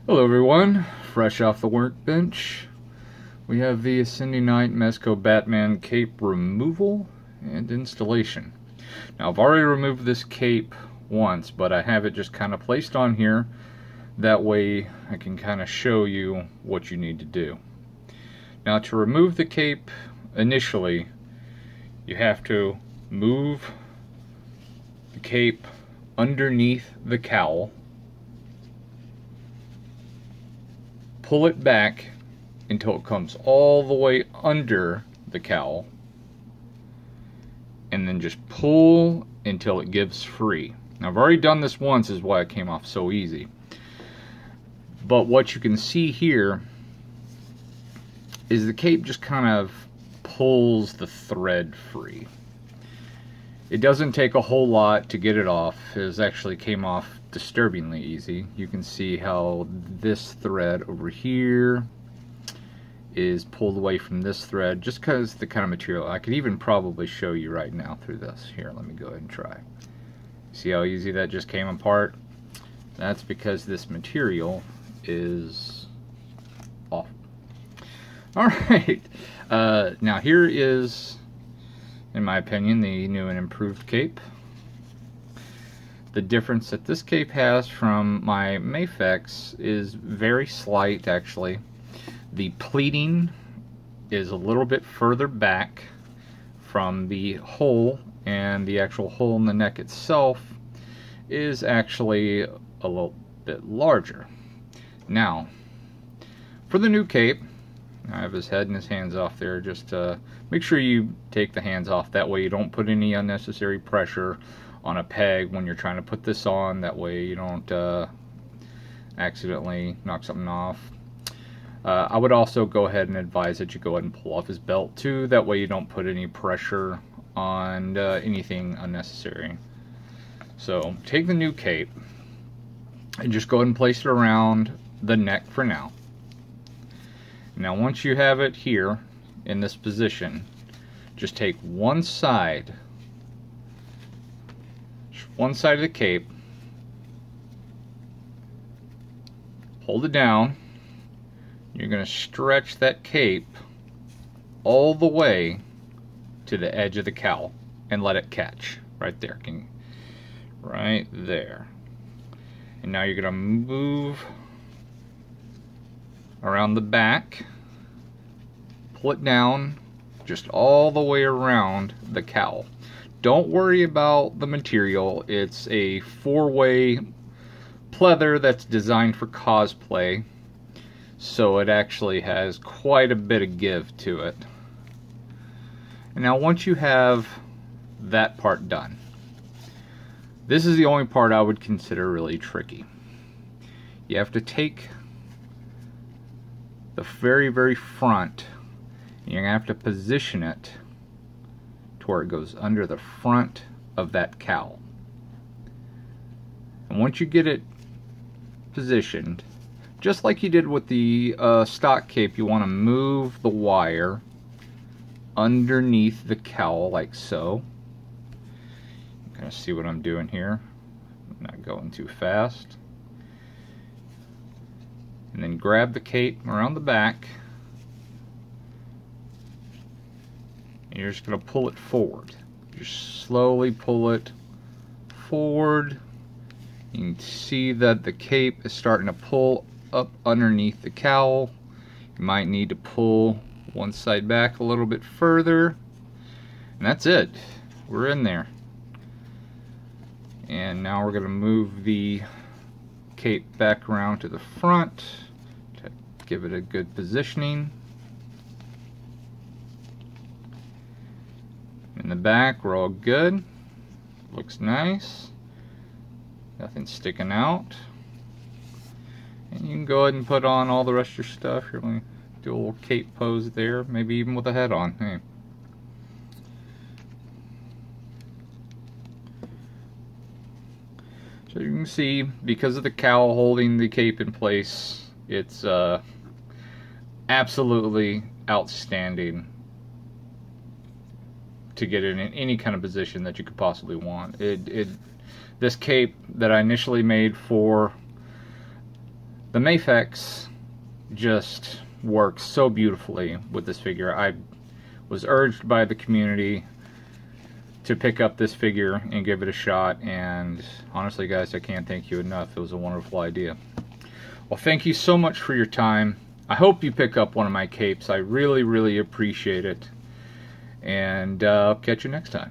Hello everyone, fresh off the workbench. We have the Ascending Knight Mezco Batman cape removal and installation. Now I've already removed this cape once, but I have it just kind of placed on here. That way I can kind of show you what you need to do. Now to remove the cape initially, you have to move the cape underneath the cowl, pull it back until it comes all the way under the cowl, and then just pull until it gives free. Now I've already done this once, is why it came off so easy. But what you can see here is the cape just kind of pulls the thread free. It doesn't take a whole lot to get it off. It actually came off disturbingly easy. You can see how this thread over here is pulled away from this thread just because the kind of material. I could even probably show you right now through this. Here, let me go ahead and try. See how easy that just came apart? That's because this material is off. Alright, now here is, in my opinion, the new and improved cape. The difference that this cape has from my Mafex is very slight, actually. The pleating is a little bit further back from the hole, and the actual hole in the neck itself is actually a little bit larger. Now, for the new cape, I have his head and his hands off there. Just make sure you take the hands off. That way you don't put any unnecessary pressure on a peg when you're trying to put this on. That way you don't accidentally knock something off. I would also go ahead and advise that you go ahead and pull off his belt too. That way you don't put any pressure on anything unnecessary. So take the new cape and just go ahead and place it around the neck for now. Now once you have it here in this position, just take one side of the cape, hold it down. You're going to stretch that cape all the way to the edge of the cowl and let it catch right there. Right there. And now you're going to move around the back, pull it down just all the way around the cowl. Don't worry about the material. It's a 4-way pleather that's designed for cosplay, so it actually has quite a bit of give to it. And now once you have that part done, this is the only part I would consider really tricky. You have to take the very, very front, and you're going to have to position it to where it goes under the front of that cowl. And once you get it positioned, just like you did with the stock cape, you want to move the wire underneath the cowl like so. You kind of see what I'm doing here. I'm not going too fast. And then grab the cape around the back, and you're just going to pull it forward. Just slowly pull it forward. You can see that the cape is starting to pull up underneath the cowl. You might need to pull one side back a little bit further, and that's it. We're in there. And now we're going to move the cape back around to the front to give it a good positioning. In the back, we're all good. Looks nice. Nothing sticking out. And you can go ahead and put on all the rest of your stuff. You're going to do a little cape pose there, maybe even with a head on. Hey. So you can see, because of the cowl holding the cape in place, it's absolutely outstanding to get it in any kind of position that you could possibly want. This cape that I initially made for The Mafex just works so beautifully with this figure. I was urged by the community to pick up this figure and give it a shot, and honestly guys, I can't thank you enough. It was a wonderful idea. Well, thank you so much for your time. I hope you pick up one of my capes. I really appreciate it, and I'll catch you next time.